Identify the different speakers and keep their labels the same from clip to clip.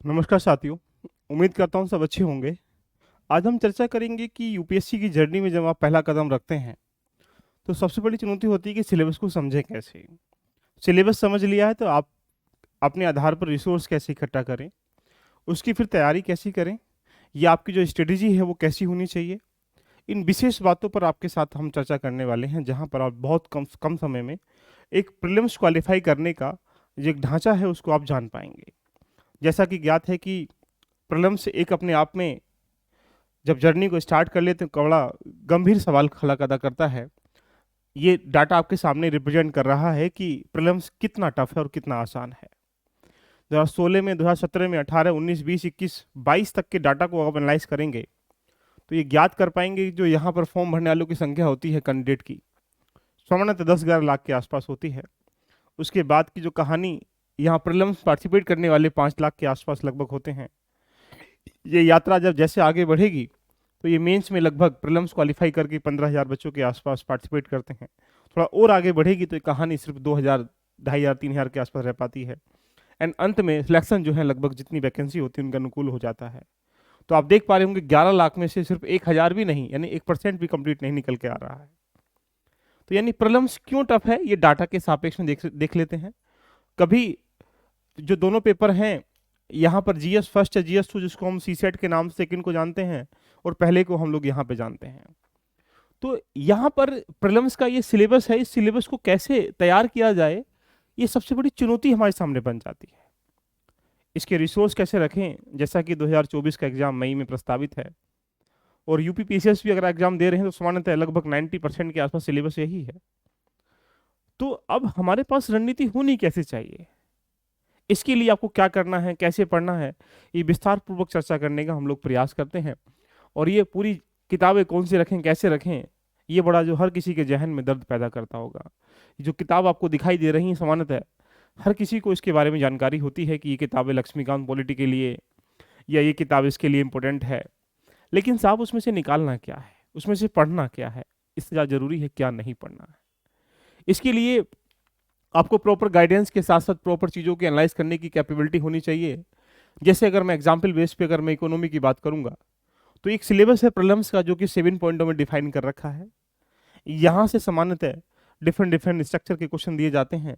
Speaker 1: नमस्कार साथियों। उम्मीद करता हूँ सब अच्छे होंगे। आज हम चर्चा करेंगे कि यूपीएससी की जर्नी में जब आप पहला कदम रखते हैं तो सबसे बड़ी चुनौती होती है कि सिलेबस को समझें कैसे। सिलेबस समझ लिया है तो आप अपने आधार पर रिसोर्स कैसे इकट्ठा करें, उसकी फिर तैयारी कैसी करें, या आपकी जो स्ट्रेटेजी है वो कैसी होनी चाहिए। इन विशेष बातों पर आपके साथ हम चर्चा करने वाले हैं, जहाँ पर आप बहुत कम कम समय में एक प्रीलिम्स क्वालिफाई करने का जो एक ढांचा है उसको आप जान पाएंगे। जैसा कि ज्ञात है कि प्रीलिम्स एक अपने आप में जब जर्नी को स्टार्ट कर लेते हैं बड़ा गंभीर सवाल खड़ा अदा करता है। ये डाटा आपके सामने रिप्रेजेंट कर रहा है कि प्रीलिम्स कितना टफ है और कितना आसान है। 2016 में, 2017 में, 18, 19, 20, 21, 22 तक के डाटा को आप एनालाइज करेंगे तो ये ज्ञात कर पाएंगे कि जो यहाँ पर फॉर्म भरने वालों की संख्या होती है कैंडिडेट की, सामान्यतः 10-11 लाख के आसपास होती है। उसके बाद की जो कहानी, यहाँ प्रीलिम्स पार्टिसिपेट करने वाले 5 लाख के आसपास लगभग होते हैं। ये यात्रा जब जैसे आगे बढ़ेगी तो ये मेंस में लगभग प्रीलिम्स क्वालिफाई करके 15,000 बच्चों के आसपास पार्टिसिपेट करते हैं। थोड़ा और आगे बढ़ेगी तो ये कहानी सिर्फ 2,000, 2,500, 3,000 के आसपास रह पाती है। एंड अंत में सिलेक्शन जो है लगभग जितनी वैकेंसी होती है उनके अनुकूल हो जाता है। तो आप देख पा रहे होंगे 11 लाख में से सिर्फ 1,000 भी नहीं, यानी 1% भी कंप्लीट नहीं निकल के आ रहा है। तो यानी प्रीलिम्स क्यों टफ है ये डाटा के सापेक्ष में देख लेते हैं। कभी जो दोनों पेपर हैं, यहाँ पर जीएस फर्स्ट या जीएस टू, जिसको हम सीसेट के नाम से सेकंड को जानते हैं और पहले को हम लोग यहाँ पे जानते हैं। तो यहाँ पर प्रीलिम्स का ये सिलेबस है, इस सिलेबस को कैसे तैयार किया जाए, ये सबसे बड़ी चुनौती हमारे सामने बन जाती है। इसके रिसोर्स कैसे रखें, जैसा कि 2024 का एग्जाम मई में प्रस्तावित है और यूपी पीसीएस भी अगर एग्जाम दे रहे हैं तो सामान्यतः लगभग 90% के आसपास सिलेबस यही है। तो अब हमारे पास रणनीति होनी कैसे चाहिए, इसके लिए आपको क्या करना है, कैसे पढ़ना है, ये विस्तार पूर्वक चर्चा करने का हम लोग प्रयास करते हैं। और ये पूरी किताबें कौन सी रखें, कैसे रखें, ये बड़ा जो हर किसी के जहन में दर्द पैदा करता होगा। जो किताब आपको दिखाई दे रही है सामान्यतः हर किसी को इसके बारे में जानकारी होती है कि ये किताबें लक्ष्मीकांत पॉलिटी के लिए या ये किताब इसके लिए इम्पोर्टेंट है। लेकिन साहब उसमें से निकालना क्या है, उसमें से पढ़ना क्या है, इससे ज़्यादा जरूरी है क्या नहीं पढ़ना है। इसके लिए आपको प्रॉपर गाइडेंस के साथ साथ प्रॉपर चीज़ों की एनालाइज करने की कैपेबिलिटी होनी चाहिए। जैसे अगर मैं एग्जाम्पल बेस पे अगर मैं इकोनॉमी की बात करूंगा तो एक सिलेबस है प्रॉब्लम्स का जो कि 7 पॉइंटों में डिफाइन कर रखा है। यहाँ से सामान्यतः डिफरेंट डिफरेंट स्ट्रक्चर के क्वेश्चन दिए जाते हैं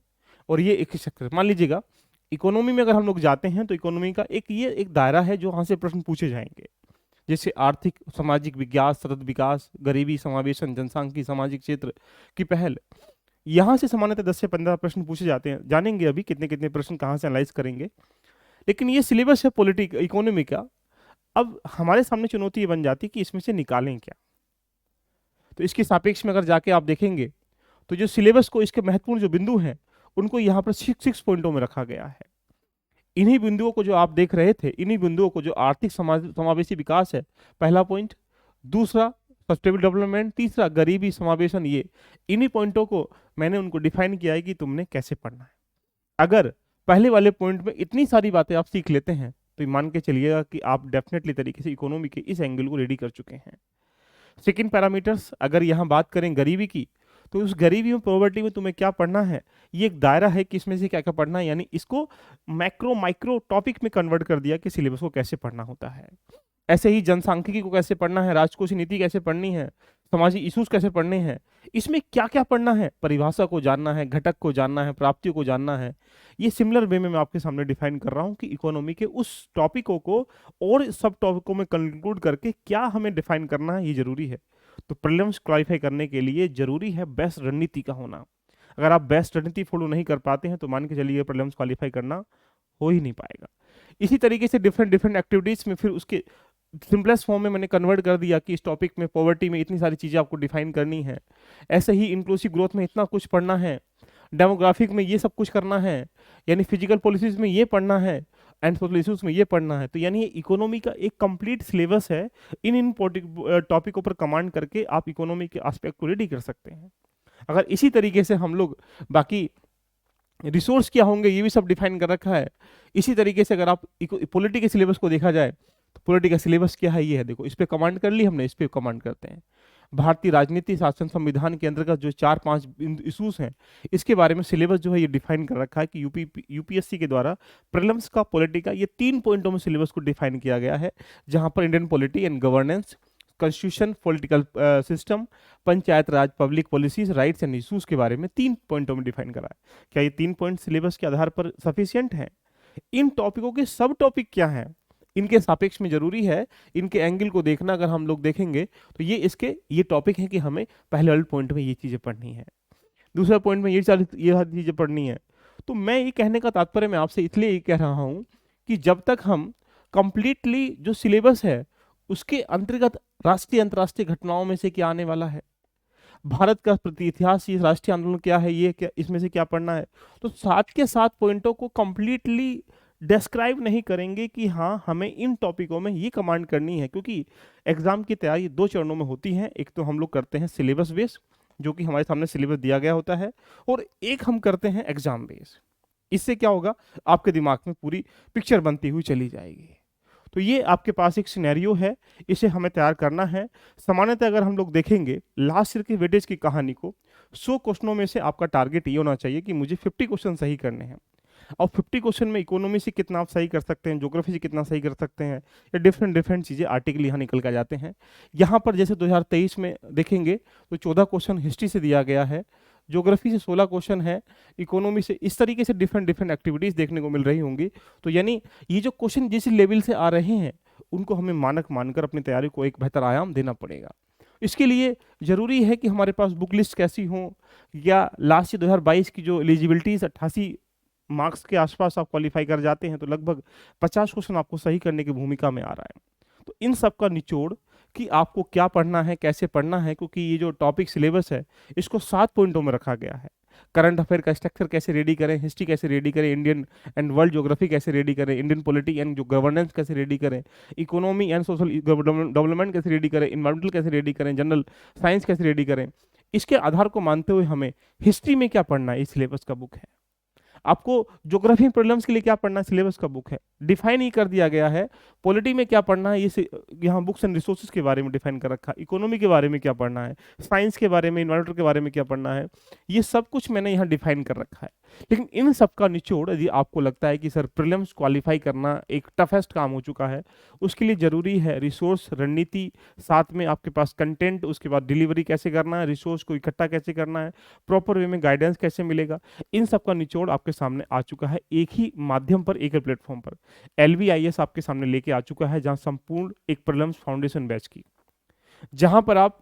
Speaker 1: और ये एक स्ट्रक्चर मान लीजिएगा। इकोनॉमी में अगर हम लोग जाते हैं तो इकोनॉमी का एक दायरा है जो वहाँ से प्रश्न पूछे जाएंगे, जैसे आर्थिक सामाजिक विकास, सतत विकास, गरीबी समावेशन, जनसांख्यिकी, सामाजिक क्षेत्र की पहल। यहाँ से सामान्यतः 10 से 15 प्रश्न पूछे जाते हैं, जानेंगे अभी कितने कितने प्रश्न कहाँ से एनालाइज करेंगे। लेकिन ये सिलेबस है पॉलिटिक इकोनॉमी का। अब हमारे सामने चुनौती ये बन जाती है कि इसमें से निकालें क्या। तो इसके सापेक्ष में अगर जाके आप देखेंगे तो जो सिलेबस को इसके महत्वपूर्ण जो बिंदु हैं उनको यहाँ पर 6 पॉइंटों में रखा गया है। इन्हीं बिंदुओं को जो आप देख रहे थे, इन्हीं बिंदुओं को जो आर्थिक समावेशी विकास है पहला पॉइंट, दूसरा सस्टेनेबल डेवलपमेंट, तीसरा गरीबी समावेशन, ये इन्हीं पॉइंटों को मैंने उनको डिफाइन किया है कि तुमने कैसे पढ़ना है। अगर पहले वाले पॉइंट में इतनी सारी बातें आप सीख लेते हैं तो ये मान के चलिएगा कि आप डेफिनेटली तरीके से इकोनॉमी के इस एंगल को रेडी कर चुके हैं। सेकंड पैरामीटर्स, अगर यहाँ बात करें गरीबी की, तो उस गरीबी में पॉवर्टी में तुम्हें क्या पढ़ना है, ये एक दायरा है कि इसमें से क्या क्या पढ़ना है, यानी इसको मैक्रो माइक्रो टॉपिक में कन्वर्ट कर दिया कि सिलेबस को कैसे पढ़ना होता है। ऐसे ही जनसांख्यिकी को कैसे पढ़ना है, राजकोषीय नीति कैसे पढ़नी है, सामाजिक इश्यूज कैसे पढ़ने हैं, इसमें क्या क्या पढ़ना है, परिभाषा को जानना है, घटक को जानना है, प्राप्तियों को जानना है। ये सिमिलर वे में मैं आपके सामने डिफाइन कर रहा हूँ कि इकोनॉमी के उस टॉपिकों को और सब टॉपिकों में कंक्लूड करके क्या हमें डिफाइन करना है, ये जरूरी है। तो प्रीलिम्स क्वालिफाई करने के लिए जरूरी है बेस्ट रणनीति का होना। अगर आप बेस्ट रणनीति फॉलो नहीं कर पाते हैं तो मान के चलिए प्रीलिम्स क्वालिफाई करना हो ही नहीं पाएगा। इसी तरीके से डिफरेंट डिफरेंट एक्टिविटीज में फिर उसके सिंपलेस्ट फॉर्म में मैंने कन्वर्ट कर दिया कि इस टॉपिक में पॉवर्टी में इतनी सारी चीज़ें आपको डिफाइन करनी है, ऐसे ही इंक्लूसिव ग्रोथ में इतना कुछ पढ़ना है, डेमोग्राफिक में ये सब कुछ करना है, यानी फिजिकल पॉलिसीज में ये पढ़ना है, एंड सोशल इश्यूज में ये पढ़ना है। तो यानी ये इकोनॉमी का एक कंप्लीट सिलेबस है। इन इन टॉपिकों पर कमांड करके आप इकोनॉमी के एस्पेक्ट को रेडी कर सकते हैं। अगर इसी तरीके से हम लोग बाकी रिसोर्स क्या होंगे ये भी सब डिफाइन कर रखा है। इसी तरीके से अगर आप पॉलिटी के सिलेबस को देखा जाए तो पॉलिटी का सिलेबस क्या है, ये है, देखो इस पे कमांड कर ली हमने, इस पे कमांड करते हैं। भारतीय राजनीति शासन संविधान के अंतर्गत जो 4-5 इशूज हैं, इसके बारे में सिलेबस जो है ये डिफाइन कर रखा है कि यूपीएससी के द्वारा प्रीलिम्स का पॉलिटी का ये 3 पॉइंटों में सिलेबस को डिफाइन किया गया है, जहां पर Indian polity and governance, constitution, political system, panchayat Raj, public policies, rights and issues के बारे में 3 पॉइंटों में डिफाइन करा है। क्या ये 3 पॉइंट सिलेबस के आधार पर सफिशियंट है? इन टॉपिकों के सब टॉपिक क्या हैं, इनके सापेक्ष में जरूरी है इनके एंगल को देखना। अगर हम लोग देखेंगे तो ये टॉपिक है कि हमें पहले वाले पॉइंट में ये चीजें पढ़नी है, दूसरे पॉइंट में ये चीजें पढ़नी है। तो मैं ये कहने का तात्पर्य मैं आपसे इसलिए ये कह रहा हूं कि जब तक हम कंप्लीटली जो सिलेबस है उसके अंतर्गत राष्ट्रीय अंतर्राष्ट्रीय घटनाओं में से क्या आने वाला है, भारत का प्रति इतिहास, ये राष्ट्रीय आंदोलन क्या है, ये क्या इसमें से क्या पढ़ना है, तो 7 के 7 पॉइंटों को कंप्लीटली डिस्क्राइब नहीं करेंगे कि हाँ हमें इन टॉपिकों में ये कमांड करनी है। क्योंकि एग्जाम की तैयारी 2 चरणों में होती है। एक तो हम लोग करते हैं सिलेबस बेस, जो कि हमारे सामने सिलेबस दिया गया होता है, और एक हम करते हैं एग्जाम बेस। इससे क्या होगा, आपके दिमाग में पूरी पिक्चर बनती हुई चली जाएगी। तो ये आपके पास एक सिनेरियो है, इसे हमें तैयार करना है। सामान्यतः अगर हम लोग देखेंगे लास्ट ईयर के वेटेज की कहानी को, 100 क्वेश्चनों में से आपका टारगेट ये होना चाहिए कि मुझे 50 क्वेश्चन सही करने हैं। और 50 क्वेश्चन में इकोनॉमी से कितना आप सही कर सकते हैं, ज्योग्राफी से कितना सही कर सकते हैं, या डिफरेंट चीज़ें आर्टिकल यहाँ निकल कर जाते हैं। यहाँ पर जैसे 2023 में देखेंगे तो 14 क्वेश्चन हिस्ट्री से दिया गया है, ज्योग्राफी से 16 क्वेश्चन है, इकोनॉमी से, इस तरीके से डिफरेंट एक्टिविटीज़ देखने को मिल रही होंगी। तो यानी ये जो क्वेश्चन जिस लेवल से आ रहे हैं उनको हमें मानक मानकर अपनी तैयारी को एक बेहतर आयाम देना पड़ेगा। इसके लिए जरूरी है कि हमारे पास बुक लिस्ट कैसी हो, या लास्ट 2022 की जो एलिजिबिलिटीज 88 मार्क्स के आसपास आप क्वालिफाई कर जाते हैं तो लगभग 50 क्वेश्चन आपको सही करने की भूमिका में आ रहा है। तो इन सब का निचोड़ कि आपको क्या पढ़ना है, कैसे पढ़ना है, क्योंकि ये जो टॉपिक सिलेबस है इसको 7 पॉइंटों में रखा गया है। करंट अफेयर का स्ट्रक्चर कैसे रेडी करें, हिस्ट्री कैसे रेडी करें, इंडियन एंड वर्ल्ड ज्योग्राफी कैसे रेडी करें, इंडियन पॉलिटी एंड जो गवर्नेंस कैसे रेडी करें, इकोनॉमी एंड सोशल डेवलपमेंट कैसे रेडी करें, इन्वायरमेंटल कैसे रेडी करें, जनरल साइंस कैसे रेडी करें, इसके आधार को मानते हुए हमें हिस्ट्री में क्या पढ़ना है, इस सिलेबस का बुक है। आपको ज्योग्राफी प्रॉब्लम्स के लिए क्या पढ़ना है, सिलेबस का बुक है, डिफाइन ही कर दिया गया है। पॉलिटी में क्या पढ़ना है, ये यहाँ बुक्स एंड रिसोर्सेज के बारे में डिफाइन कर रखा है। इकोनॉमी के बारे में क्या पढ़ना है, साइंस के बारे में, इन्वायरमेंट के बारे में क्या पढ़ना है, ये सब कुछ मैंने यहाँ डिफाइन कर रखा है। लेकिन इन सब का निचोड़ यदि आपको लगता है कि सर प्रीलिम्स क्वालिफाई करना एक टफेस्ट काम हो चुका है, उसके लिए जरूरी है रिसोर्स रणनीति, साथ में आपके पास कंटेंट, उसके बाद डिलीवरी कैसे करना है, रिसोर्स को इकट्ठा कैसे करना है, प्रॉपर वे में गाइडेंस कैसे मिलेगा, इन सब का निचोड़ आपके सामने आ चुका है एक ही माध्यम पर, एक ही प्लेटफॉर्म पर। LVIS आपके सामने लेके आ चुका है, जहां संपूर्ण एक प्रीलिम्स फाउंडेशन बैच की, जहां पर आप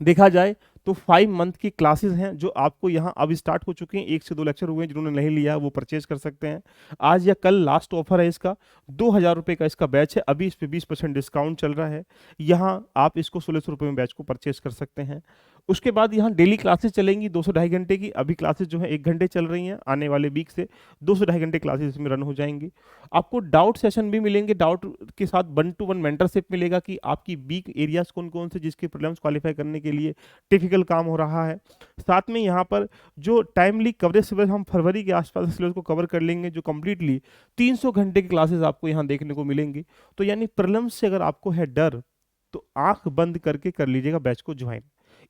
Speaker 1: देखा जाए तो 5 मंथ की क्लासेस हैं जो आपको यहाँ अब स्टार्ट हो चुके हैं। 1 से 2 लेक्चर हुए हैं, जिन्होंने नहीं लिया वो परचेज कर सकते हैं। आज या कल लास्ट ऑफर है इसका, 2000 रुपये का इसका बैच है, अभी इस पर 20% डिस्काउंट चल रहा है। यहाँ आप इसको 1600 रुपये में बैच को परचेज कर सकते हैं। उसके बाद यहाँ डेली क्लासेस चलेंगी 2 से 2.5 घंटे की। अभी क्लासेस जो है 1 घंटे चल रही हैं, आने वाले वीक से 2 से 2.5 घंटे क्लासेस इसमें रन हो जाएंगी। आपको डाउट सेशन भी मिलेंगे, डाउट के साथ 1-to-1 मेंटरशिप मिलेगा कि आपकी वीक एरियाज कौन कौन से जिसके प्रीलिम्स क्वालिफाई करने के लिए टिपिकल काम हो रहा है। साथ में यहाँ पर जो टाइमली कवरेज सिलेबस हम फरवरी के आसपास सिलेबस को कवर कर लेंगे, जो कंप्लीटली 300 घंटे की क्लासेस आपको यहाँ देखने को मिलेंगी। तो यानी प्रीलिम्स से अगर आपको है डर तो आंख बंद करके कर लीजिएगा बैच को ज्वाइन।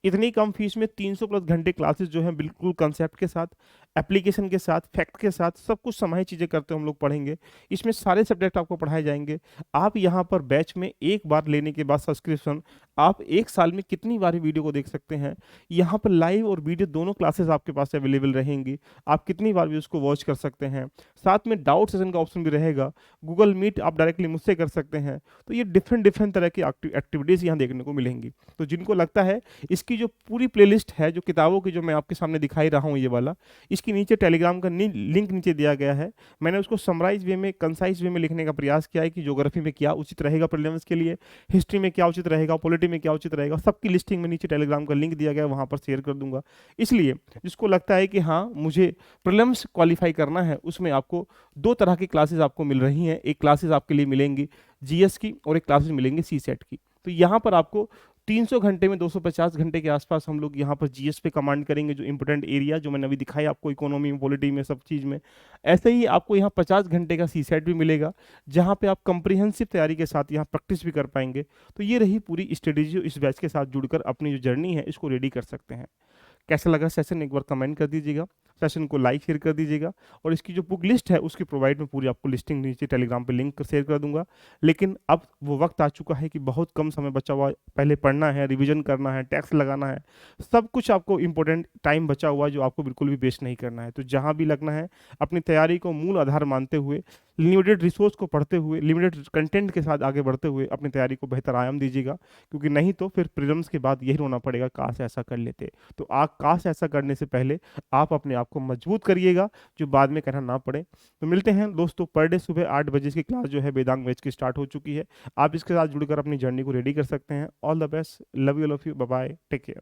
Speaker 1: इतनी कम फीस में 300+ घंटे क्लासेस जो हैं बिल्कुल कंसेप्ट के साथ, एप्लीकेशन के साथ, फैक्ट के साथ, सब कुछ समाहित चीज़ें करते हम लोग पढ़ेंगे। इसमें सारे सब्जेक्ट आपको पढ़ाए जाएंगे। आप यहाँ पर बैच में एक बार लेने के बाद सब्सक्रिप्शन आप 1 साल में कितनी बार वीडियो को देख सकते हैं। यहाँ पर लाइव और वीडियो दोनों क्लासेस आपके पास अवेलेबल रहेंगी, आप कितनी बार भी उसको वॉच कर सकते हैं। साथ में डाउट सेशन का ऑप्शन भी रहेगा, गूगल मीट आप डायरेक्टली मुझसे कर सकते हैं। तो ये डिफरेंट तरह की एक्टिविटीज़ यहाँ देखने को मिलेंगी। तो जिनको लगता है इसकी जो पूरी प्लेलिस्ट है, जो किताबों की जो मैं आपके सामने दिखाई रहा हूँ ये वाला, इसके नीचे टेलीग्राम का लिंक नीचे दिया गया है। मैंने उसको समराइज वे में, कंसाइज वे में लिखने का प्रयास किया है कि ज्योग्राफी में क्या उचित रहेगा प्रीलिम्स के लिए, हिस्ट्री में क्या उचित रहेगा, पॉलिटी में क्या उचित रहेगा, सबकी लिस्टिंग में नीचे टेलीग्राम का लिंक दिया गया है, वहाँ पर शेयर कर दूंगा। इसलिए जिसको लगता है कि हाँ मुझे प्रीलिम्स क्वालिफाई करना है, उसमें आपको 2 तरह की क्लासेस आपको मिल रही हैं। एक क्लासेस आपके लिए मिलेंगी GS की और एक क्लासेस मिलेंगी CSET की। तो यहाँ पर आपको 300 घंटे में 250 घंटे के आसपास हम लोग यहाँ पर जीएस पे कमांड करेंगे, जो इंपॉर्टेंट एरिया जो मैंने अभी दिखाई आपको, इकोनॉमी में, पॉलिटी में, सब चीज़ में। ऐसे ही आपको यहाँ 50 घंटे का सी सेट भी मिलेगा, जहाँ पे आप कंप्रिहेंसिव तैयारी के साथ यहाँ प्रैक्टिस भी कर पाएंगे। तो ये रही पूरी स्ट्रेटेजी जो इस बैच के साथ जुड़कर अपनी जो जर्नी है इसको रेडी कर सकते हैं। कैसा लगा सेशन एक बार कमेंट कर दीजिएगा, सेशन को लाइक शेयर कर दीजिएगा, और इसकी जो बुक लिस्ट है उसकी प्रोवाइड में पूरी आपको लिस्टिंग नीचे टेलीग्राम पे लिंक शेयर कर दूंगा। लेकिन अब वो वक्त आ चुका है कि बहुत कम समय बचा हुआ है, पहले पढ़ना है, रिवीजन करना है, टैक्स लगाना है, सब कुछ आपको इंपॉर्टेंट टाइम बचा हुआ है जो आपको बिल्कुल भी वेस्ट नहीं करना है। तो जहाँ भी लगना है अपनी तैयारी को मूल आधार मानते हुए, लिमिटेड रिसोर्स को पढ़ते हुए, लिमिटेड कंटेंट के साथ आगे बढ़ते हुए अपनी तैयारी को बेहतर आयाम दीजिएगा, क्योंकि नहीं तो फिर प्रीलिम्स के बाद यही रोना पड़ेगा काश ऐसा कर लेते। तो काश ऐसा करने से पहले आप अपने आप को मजबूत करिएगा, जो बाद में कहना ना पड़े। तो मिलते हैं दोस्तों, पर डे सुबह 8 बजे की क्लास जो है वेदांग बैच की स्टार्ट हो चुकी है। आप इसके साथ जुड़कर अपनी जर्नी को रेडी कर सकते हैं। All the best, love you, love you, bye bye, take care.